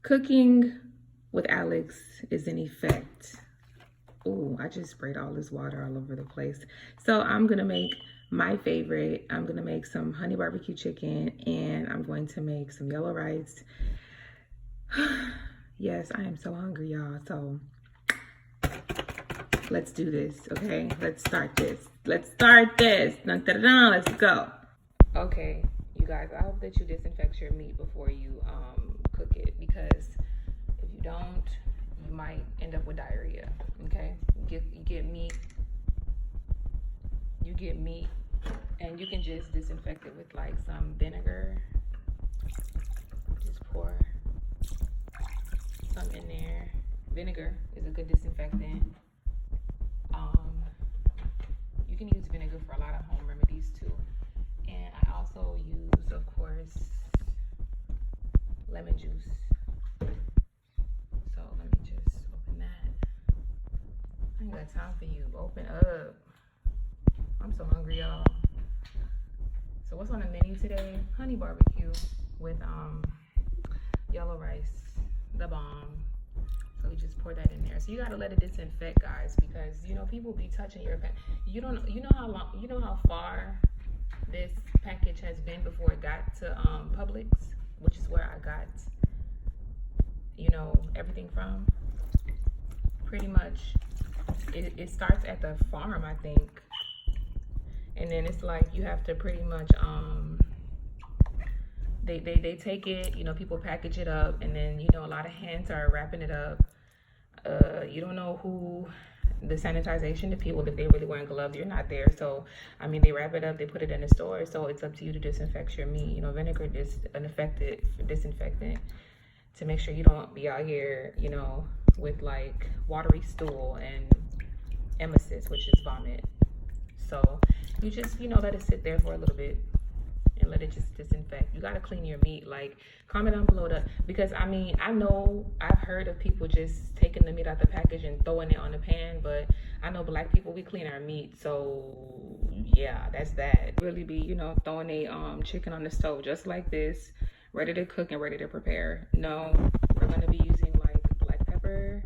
Cooking with Alex is in effect. Oh, I just sprayed all this water all over the place. So I'm gonna make my favorite. I'm gonna make some honey barbecue chicken and I'm going to make some yellow rice. Yes, I am so hungry, y'all. So let's do this, okay? Let's start this. Let's start this. Dun, dun, dun, dun, let's go. Okay, you guys, I hope that you disinfect your meat before you cook it, because if you don't, you might end up with diarrhea. Okay, you get meat, and you can just disinfect it with like some vinegar. Just pour some in there. Vinegar is a good disinfectant. You can use vinegar for a lot of home remedies too. And I also use, of course, lemon juice. So let me just open that. I ain't got time for you. Open up. I'm so hungry, y'all. So what's on the menu today? Honey barbecue with yellow rice, the bomb. So you just pour that in there. So you gotta let it disinfect, guys, because you know people be touching your pan. You know how far this package has been before it got to Publix, which is where I got, everything from. Pretty much, it starts at the farm, I think, and then it's like you have to pretty much they take it, people package it up, and then a lot of hands are wrapping it up. You don't know who the sanitization, the people, if they really wearing gloves, you're not there. So I mean, they wrap it up, they put it in the store, so it's up to you to disinfect your meat. Vinegar is an effective disinfectant to make sure you don't be out here with like watery stool and emesis, which is vomit. So you just let it sit there for a little bit and let it just disinfect. You got to clean your meat. Like, comment down below because I mean, I know I've heard of people just taking the meat out the package and throwing it on the pan, but I know black people, we clean our meat. So yeah, that's that. Really be throwing a chicken on the stove just like this, ready to cook and ready to prepare. No, we're gonna be using like black pepper.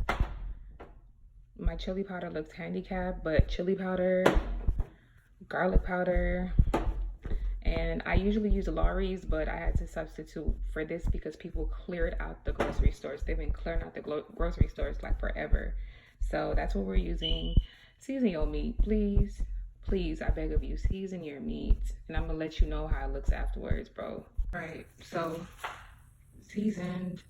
My chili powder looks handicapped, but chili powder, garlic powder, and I usually use Lawry's, but I had to substitute for this because people cleared out the grocery stores. They've been clearing out the grocery stores like forever. So that's what we're using. Season your meat, please. Please, I beg of you, season your meat. And I'm gonna let you know how it looks afterwards, bro. All right, so seasoned.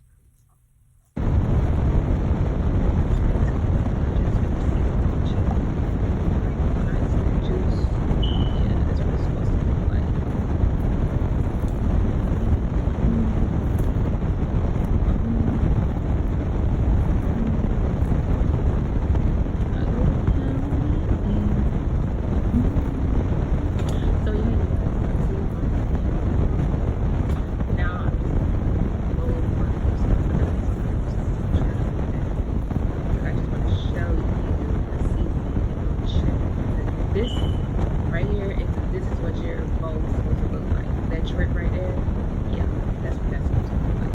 This right here, this is what your bowl is supposed to look like. That drip right there, yeah, that's what that's supposed to look like.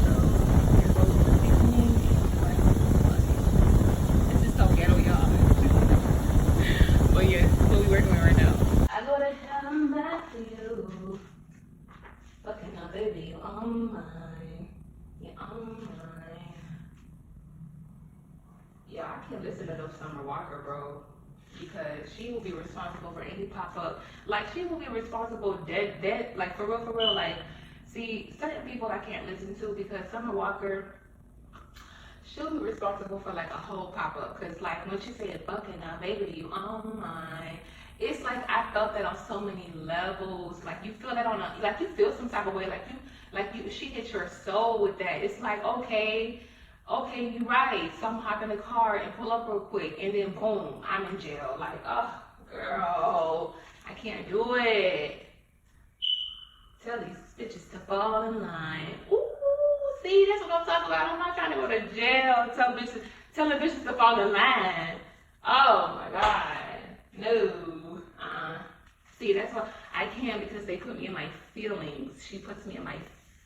So your bowl is seasoning, this is so ghetto, y'all. But yeah, what we working with right now. I go to come back to you. Fucking now, baby, you on mine. You on mine. Yeah, I can't listen to no Summer Walker, bro. Because she will be responsible for any pop-up. Like, she will be responsible dead, like, for real, like, see, certain people I can't listen to because Summer Walker, she'll be responsible for, like, a whole pop-up. Because, like, when she said, fucking now, baby, you on mine, it's like, I felt that on so many levels. Like, you feel that like, you feel some type of way. She hit your soul with that. It's like, okay, you right. So I'm hop in the car and pull up real quick, and then boom, I'm in jail. Like, oh, girl, I can't do it. Tell these bitches to fall in line. Ooh, see, that's what I'm talking about. I'm not trying to go to jail. Telling bitches to fall in line. Oh my God, no. See, that's why I can't, because they put me in my feelings. She puts me in my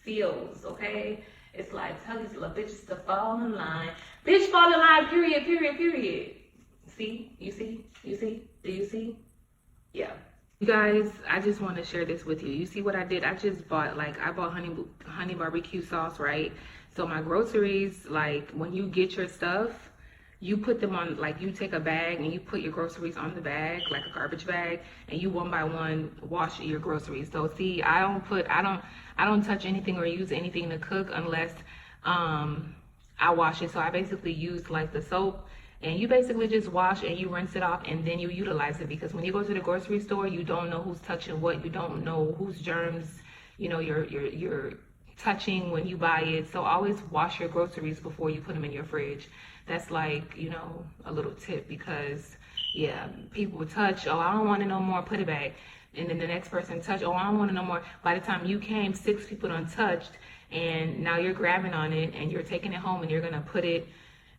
feels, okay? It's like, tell these little bitches to fall in line. Bitch, fall in line, period, period, period. See? You see? You see? Do you see? Yeah. You guys, I just want to share this with you. You see what I did? I just bought, like, I bought honey barbecue sauce, right? So my groceries, like, when you get your stuff, you put them on, like, you take a bag and you put your groceries on the bag, like a garbage bag, and you one by one wash your groceries. So see, I don't touch anything or use anything to cook unless I wash it. So I basically use like the soap, and you basically just wash and you rinse it off, and then you utilize it, because when you go to the grocery store, you don't know who's touching what, you don't know whose germs, you know, you're touching when you buy it. So always wash your groceries before you put them in your fridge. That's like, you know, a little tip, because yeah, people touch, oh, I don't want it no more, put it back. And then the next person touch, oh, I don't want it no more. By the time you came, 6 people untouched, and now you're grabbing on it and you're taking it home, and you're gonna put it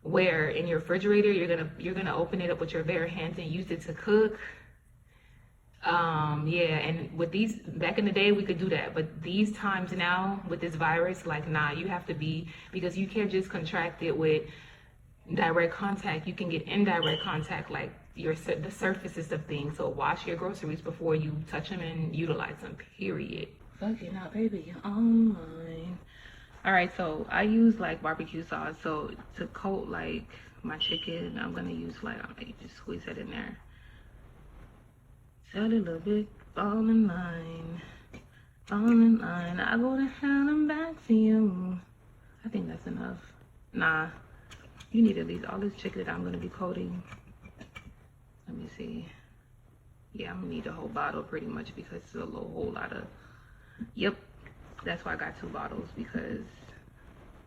where? In your refrigerator. You're gonna open it up with your bare hands and use it to cook. Yeah, and with these, back in the day we could do that, but these times now with this virus, like, nah, you have to be, because you can't just contract it with direct contact. You can get indirect contact, like the surfaces of things. So wash your groceries before you touch them and utilize them, period. Fucking out, baby, you're on mine. All right, so I use like barbecue sauce. So to coat like my chicken, I'm gonna use like, just squeeze it in there. Tell a little bit, fall in line, fall in line. I go to hell and back for you. I think that's enough. Nah, you need at least all this chicken that I'm gonna be coating. Let me see. Yeah, I'm gonna need the whole bottle pretty much, because it's a whole lot of, yep. That's why I got 2 bottles, because,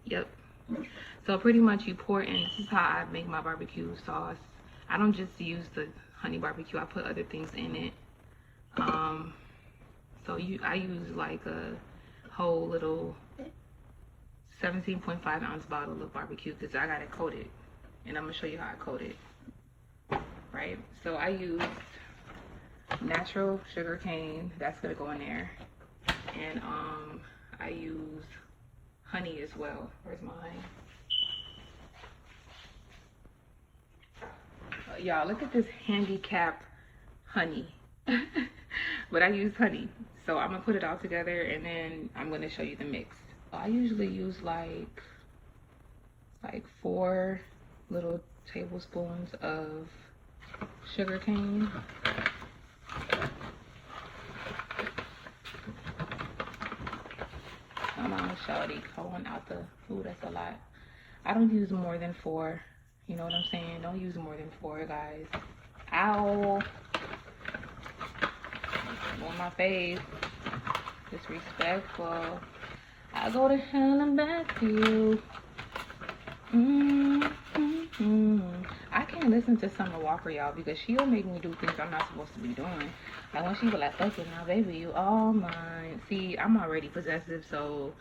yep. So pretty much you pour in, this is how I make my barbecue sauce. I don't just use the honey barbecue, I put other things in it. So I use like a whole little 17.5 ounce bottle of barbecue, because I got it coated, and I'm gonna show you how I coat it. Right, so I use natural sugar cane, that's gonna go in there, and I use honey as well. Where's my honey? Y'all, look at this handicap honey. But I use honey, so I'm gonna put it all together, and then I'm gonna show you the mix. I usually use like 4 little tablespoons of sugar cane. Come on, shawty, going out the food, that's a lot. I don't use more than 4. You know what I'm saying? Don't use more than 4, guys. Ow. On my face. Disrespectful. I go to hell and back to you. I can't listen to Summer Walker, y'all, because she'll make me do things I'm not supposed to be doing. Like when she be like, fuck it now, baby, you all mine. See, I'm already possessive, so,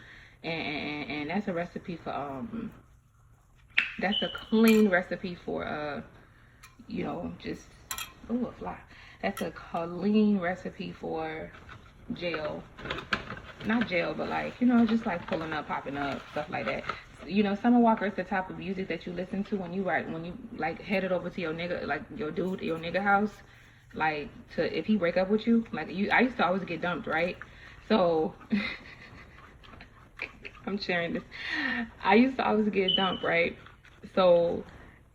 and that's a recipe for, that's a clean recipe for, you know, just, ooh, a fly. That's a clean recipe for jail. Not jail, but like, you know, just like pulling up, popping up, stuff like that. You know, Summer Walker is the type of music that you listen to when you like headed over to your nigga, like your dude, your nigga house, like to, if he break up with you, like I used to always get dumped, right? So I'm sharing this. I used to always get dumped, right? So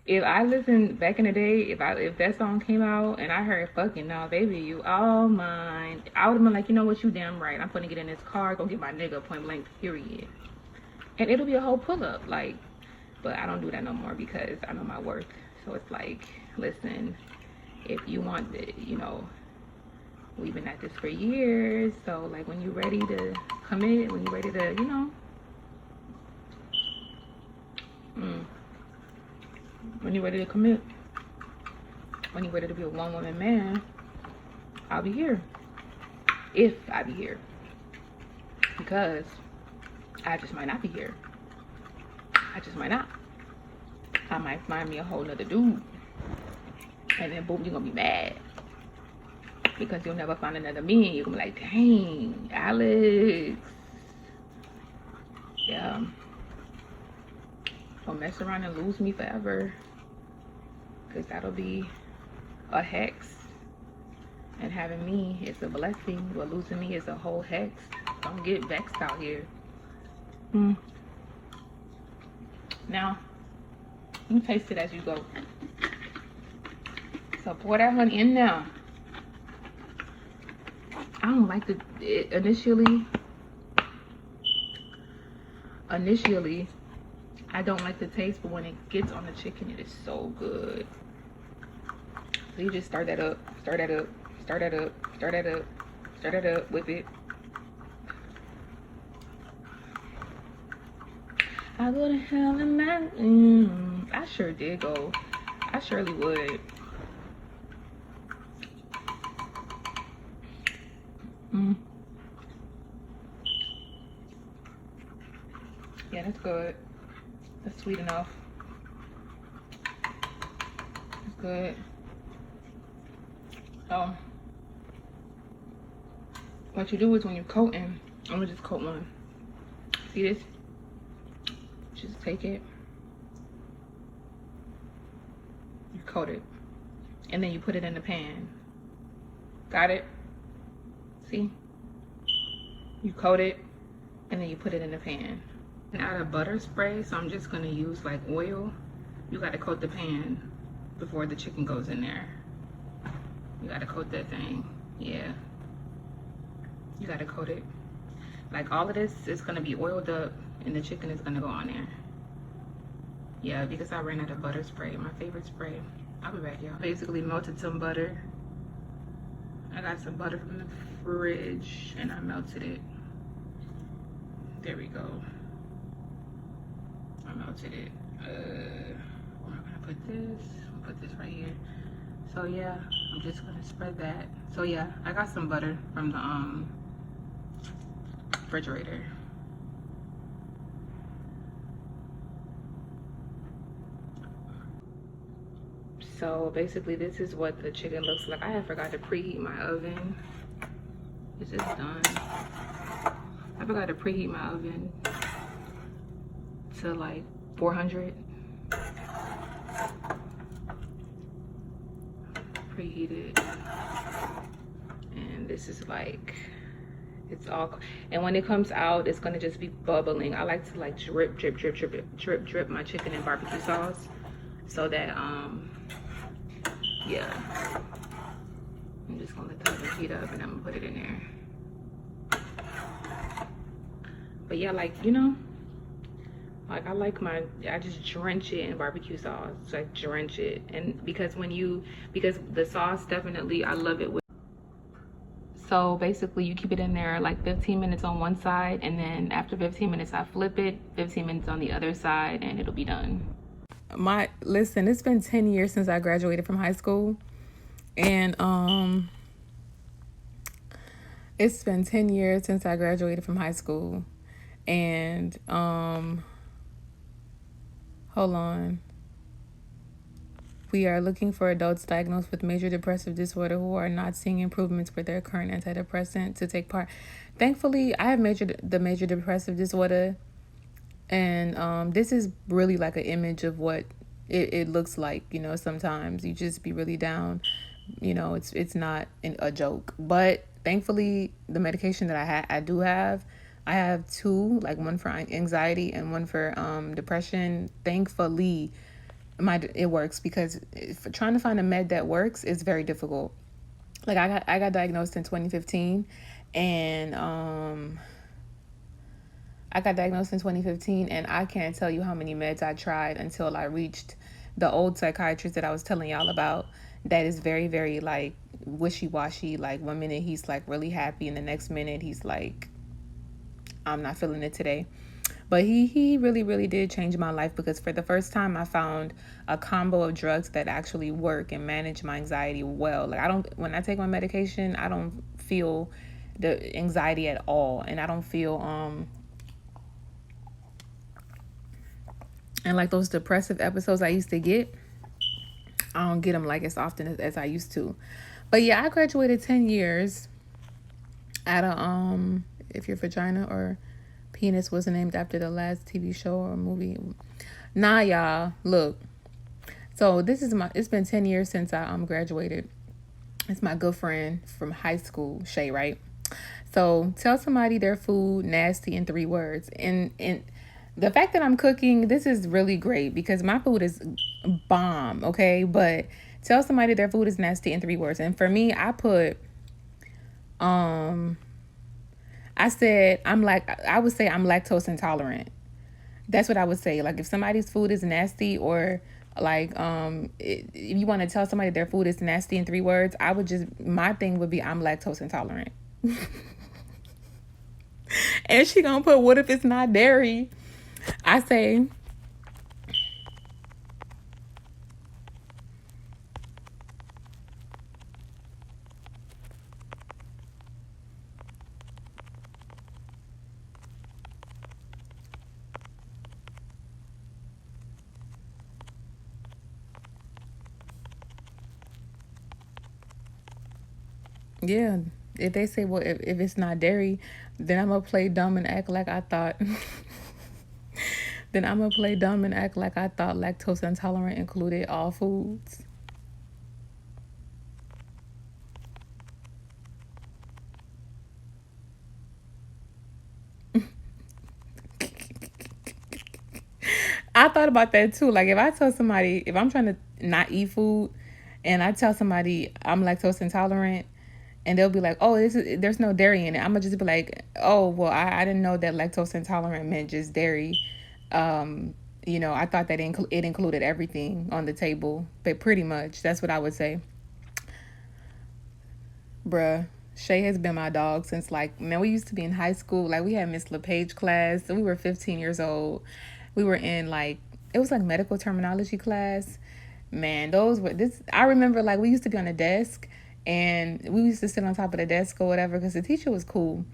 if I listened back in the day, if that song came out and I heard fucking now, baby, you all mine, I would have been like, you know what, you damn right. I'm gonna get in this car, go get my nigga, point blank, period. And it'll be a whole pull up, like, but I don't do that no more because I know my worth. So it's like, listen, if you want it, you know, we've been at this for years. So like when you're ready to commit, when you're ready to, you know, when you're ready to commit, when you're ready to be a one-woman man, I'll be here. If I be here. Because I just might not be here. I just might not. I might find me a whole nother dude. And then boom, you're gonna be mad. Because you'll never find another me. You're gonna be like, dang, Alex. Yeah. Don't mess around and lose me forever, because that'll be a hex. And having me is a blessing, but losing me is a whole hex. Don't get vexed out here. Now, you taste it as you go. So pour that honey in now. I don't like initially, I don't like the taste, but when it gets on the chicken, it is so good. So you just stir that up, stir that up, stir that up, stir that up, stir that up with it. I go to hell in my I sure did go. I surely would. Yeah, that's good. That's sweet enough. That's good. So what you do is when you're coating, I'm gonna just coat one. See this? Just take it, you coat it, and then you put it in the pan. Got it? See? You coat it, and then you put it in the pan. And out of butter spray, so I'm just gonna use like oil. You gotta coat the pan before the chicken goes in there. You gotta coat that thing, yeah. You gotta coat it. Like all of this is gonna be oiled up, and the chicken is gonna go on there. Yeah, because I ran out of butter spray, my favorite spray. I'll be back, y'all. Basically melted some butter. I got some butter from the fridge and I melted it. There we go. I melted it. Where am I gonna put this? I'll put this right here. So yeah, I'm just gonna spread that. So yeah, I got some butter from the refrigerator. So basically this is what the chicken looks like. I had forgot to preheat my oven. This is done. I forgot to preheat my oven to like 400. Preheat it. And this is like, it's all, and when it comes out, it's gonna just be bubbling. I like to like drip, drip, drip, drip, drip, drip my chicken in barbecue sauce so that, yeah. I'm just gonna let the oven heat up and I'm gonna put it in there. But yeah, like, you know, like I just drench it in barbecue sauce. Like drench it. And because the sauce definitely, I love it with. So basically you keep it in there like 15 minutes on one side, and then after 15 minutes I flip it, 15 minutes on the other side, and it'll be done. Listen, it's been 10 years since I graduated from high school, and it's been 10 years since I graduated from high school, and hold on. We are looking for adults diagnosed with major depressive disorder who are not seeing improvements with their current antidepressant to take part. Thankfully, I have major depressive disorder, and this is really like an image of what it looks like. You know, sometimes you just be really down. You know, it's not a joke. But thankfully, the medication that I do have, I have two, like one for anxiety and one for depression. Thankfully, it works, because for trying to find a med that works is very difficult. Like I got diagnosed in 2015, and I can't tell you how many meds I tried until I reached the old psychiatrist that I was telling y'all about. That is very, very like wishy-washy. Like 1 minute he's like really happy, and the next minute he's like, I'm not feeling it today. But he really, really did change my life, because for the first time I found a combo of drugs that actually work and manage my anxiety well. Like when I take my medication, I don't feel the anxiety at all, and I don't feel and like those depressive episodes I used to get, I don't get them like as often as I used to. But yeah, I graduated 10 years at a if your vagina or penis wasn't named after the last TV show or movie, Nah, y'all, look. So this is my. It's been 10 years since I graduated. It's my good friend from high school, Shay, right? So tell somebody their food nasty in 3 words. And the fact that I'm cooking, this is really great because my food is bomb, okay? But tell somebody their food is nasty in 3 words. And for me, um I would say I'm lactose intolerant. That's what I would say. Like if somebody's food is nasty or if you want to tell somebody their food is nasty in 3 words, I would just my thing would be I'm lactose intolerant. And she gonna put what if it's not dairy? I say, yeah. If they say, well, if it's not dairy, then I'm gonna play dumb and act like I thought. Then I'm gonna play dumb and act like I thought lactose intolerant included all foods. I thought about that too. Like if I tell somebody if I'm trying to not eat food, and I tell somebody I'm lactose intolerant, and they'll be like, "Oh, there's no dairy in it." I'm gonna just be like, "Oh, well, I didn't know that lactose intolerant meant just dairy." I thought that it included everything on the table, but pretty much that's what I would say, bruh. Shay has been my dog since man, we used to be in high school. Like we had Miss LePage class. So we were 15 years old. We were in it was like medical terminology class. Man, those were this. I remember we used to be on a desk, and we used to sit on top of the desk or whatever because the teacher was cool.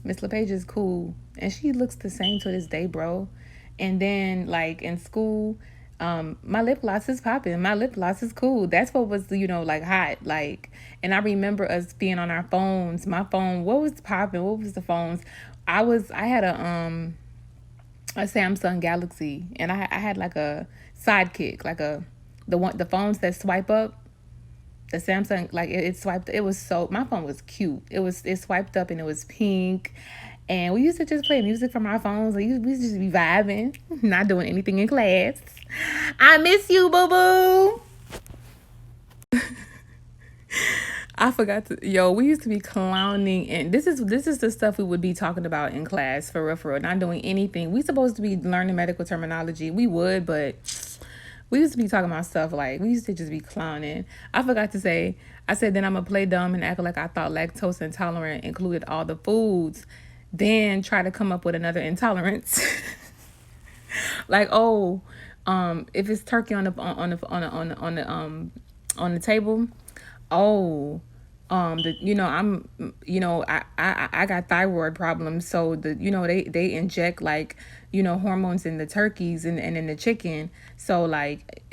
Miss LePage is cool, and she looks the same to this day, bro. And then in school, my lip gloss is popping. My lip gloss is cool. That's what was hot. And I remember us being on our phones. My phone, what was popping? What was the phones? I had a Samsung Galaxy, and I had a sidekick, the phones that swipe up. The Samsung, it swiped. It was so my phone was cute. It swiped up and it was pink, and we used to just play music from our phones. We used to just be vibing, not doing anything in class. I miss you, boo boo. I forgot to we used to be clowning, and this is the stuff we would be talking about in class for real, for real. Not doing anything. We supposed to be learning medical terminology. We would, but we used to be talking about stuff we used to just be clowning. I forgot to say, I said then I'm gonna play dumb and act like I thought lactose intolerant included all the foods, then try to come up with another intolerance. Oh, if it's turkey on the table, oh, I got thyroid problems, so they inject hormones in the turkeys and in the chicken. So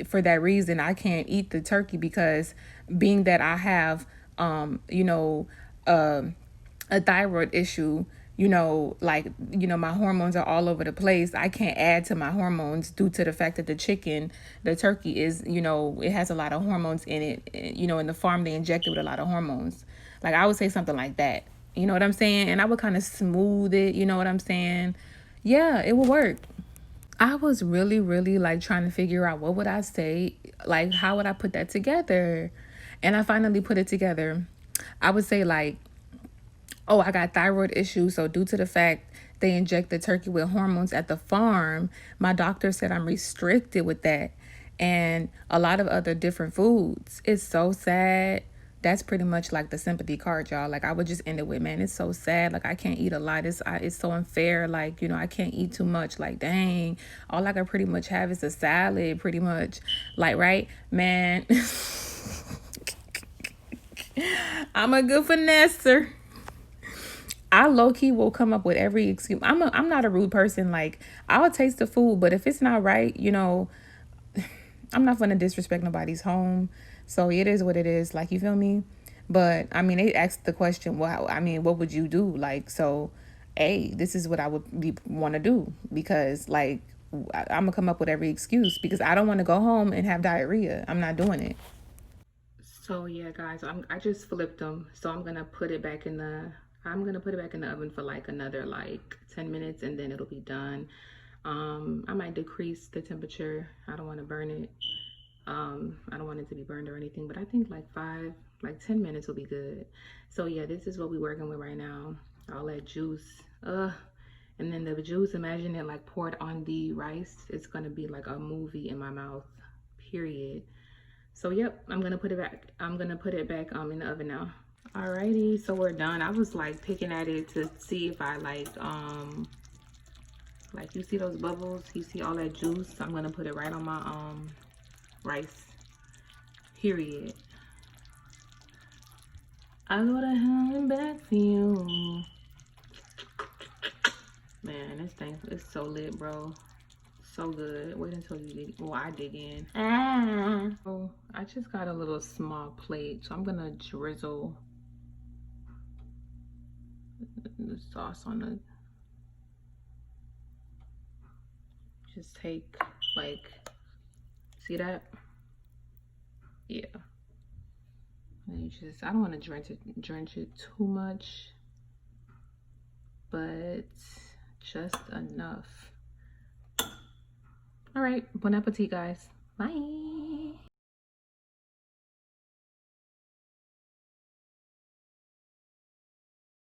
for that reason I can't eat the turkey because being that I have uh, a thyroid issue, my hormones are all over the place. I can't add to my hormones due to the fact that the turkey is, it has a lot of hormones in it. In the farm they inject it with a lot of hormones. I would say something like that. You know what I'm saying? And I would kind of smooth it. You know what I'm saying? Yeah, it would work. I was really, really trying to figure out what would I say, how would I put that together, and I finally put it together. I would say oh, I got thyroid issues. So due to the fact they inject the turkey with hormones at the farm, my doctor said I'm restricted with that and a lot of other different foods. It's so sad. That's pretty much the sympathy card, y'all. I would just end it with, man, it's so sad. I can't eat a lot. It's so unfair. I can't eat too much. Dang, all I can pretty much have is a salad, pretty much. Right, man. I'm a good finesser. I low key will come up with every excuse. I'm not a rude person. I'll taste the food, but if it's not right, I'm not gonna disrespect nobody's home. So it is what it is. You feel me? But I mean, they asked the question. Well, I mean, what would you do? So, hey, this is what I would want to do because I'm gonna come up with every excuse because I don't want to go home and have diarrhea. I'm not doing it. So yeah, guys, I just flipped them. So I'm gonna put it back in the oven for like another like 10 minutes and then it'll be done. I might decrease the temperature. I don't want to burn it. I don't want it to be burned or anything, but I think like 10 minutes will be good. So yeah, this is what we're working with right now. All that juice. And then the juice, imagine it like poured on the rice. It's gonna be like a movie in my mouth, period. So yep, I'm gonna put it back. I'm gonna put it back in the oven now. Alrighty, so we're done. I was like picking at it to see if I like you see those bubbles, you see all that juice. I'm gonna put it right on my rice, period. I go to hell and back for you. Man, this thing is so lit, bro. So good. Wait until you dig. Well, I dig in. Oh, I just got a little small plate, so I'm gonna drizzle the sauce on it. Just take like, see that? Yeah. And you just, I don't want to drench it too much, but just enough. All right, bon appetit, guys. Bye.